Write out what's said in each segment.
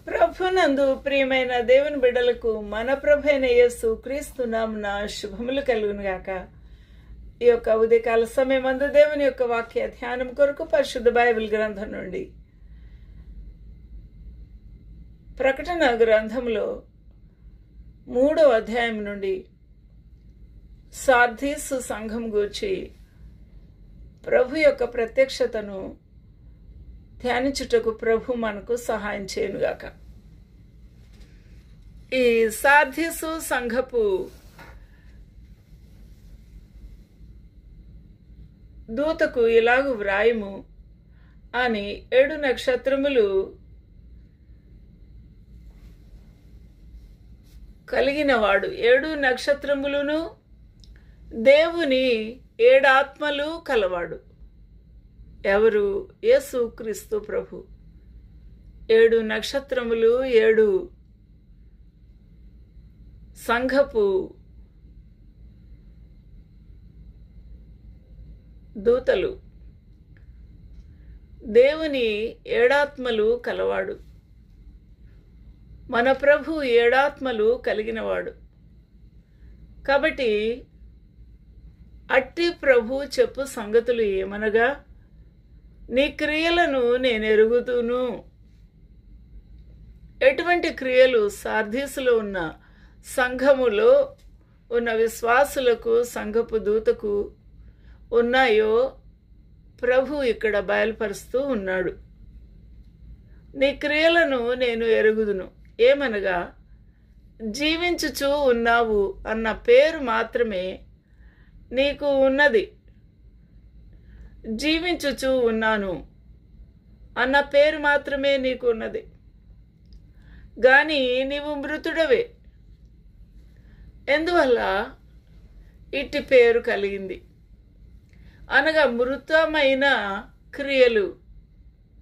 ప్రభునందు ప్రియమైన దేవుని బిడ్డలకు మన ప్రభైన యేసు క్రీస్తు నామమున శుభములు కలుగును గాక. ఈ యొక్క ఉదయకాల సమయమందు దేవుని యొక్క వాక్య ధ్యానం కొరకు పరిశుద్ధ బైబిల్ గ్రంథం నుండి ప్రకటన గ్రంథంలో 3వ అధ్యాయం నుండి సార్దీసు సంఘం గూర్చి ప్రభు యొక్క ప్రత్యక్షతను ధ్యానించుటకు ప్రభు మనకు సహాయం చేయనుగాక. ఈ సార్దీసు సంఘపు దూతకు ఇలాగు వ్రాయము అని 7 నక్షత్రములు కలిగినవాడు, 7 నక్షత్రములను దేవుని 7 ఆత్మలు కలవాడు. ఎవరు? యేసు క్రీస్తు ప్రభు. 7 నక్షత్రములు, 7 సంఘపు దూతలు, దేవుని 7 ఆత్మలు కలవాడు. మన ప్రభు 7 ఆత్మలు కలిగినవాడు. కాబట్టి అట్టి ప్రభు చెప్పు సంగతులు ఏమనగా, నీ క్రియలను నేను ఎరుగుదును. ఎటువంటి క్రియలు సార్దీసులో ఉన్న సంఘములో ఉన్న విశ్వాసులకు, సంఘపు దూతకు ఉన్నాయో ప్రభు ఇక్కడ బయలుపరుస్తూ ఉన్నాడు. నీ క్రియలను నేను ఎరుగుదును. ఏమనగా, జీవించుచూ ఉన్నావు అన్న పేరు మాత్రమే నీకు ఉన్నది. జీవించుచూ ఉన్నాను అన్న పేరు మాత్రమే నీకు ఉన్నది, గాని నీవు మృతుడవే. ఎందువల్ల ఇట్టి పేరు కలిగింది అనగా, మృతమైన క్రియలు,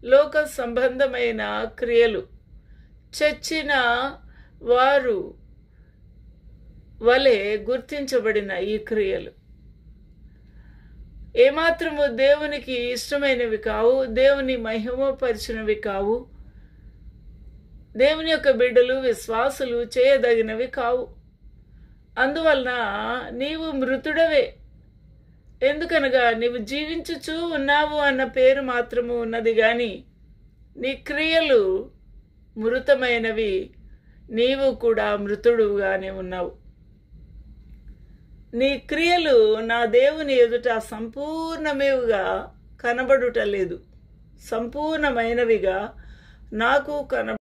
లోక సంబంధమైన క్రియలు, చచ్చిన వారు వలె గుర్తించబడిన ఈ క్రియలు ఏమాత్రము దేవునికి ఇష్టమైనవి కావు, దేవుని మహిమపరిచినవి కావు, దేవుని యొక్క బిడ్డలు, విశ్వాసులు చేయదగినవి కావు. అందువలన నీవు మృతుడవే. ఎందుకనగా, నీవు జీవించుచూ ఉన్నావు అన్న పేరు మాత్రము ఉన్నది, గాని నీ క్రియలు మృతమైనవి, నీవు కూడా మృతుడుగానే ఉన్నావు. నీ క్రియలు నా దేవుని ఎదుట సంపూర్ణమేవిగా కనబడుట లేదు, సంపూర్ణమైనవిగా నాకు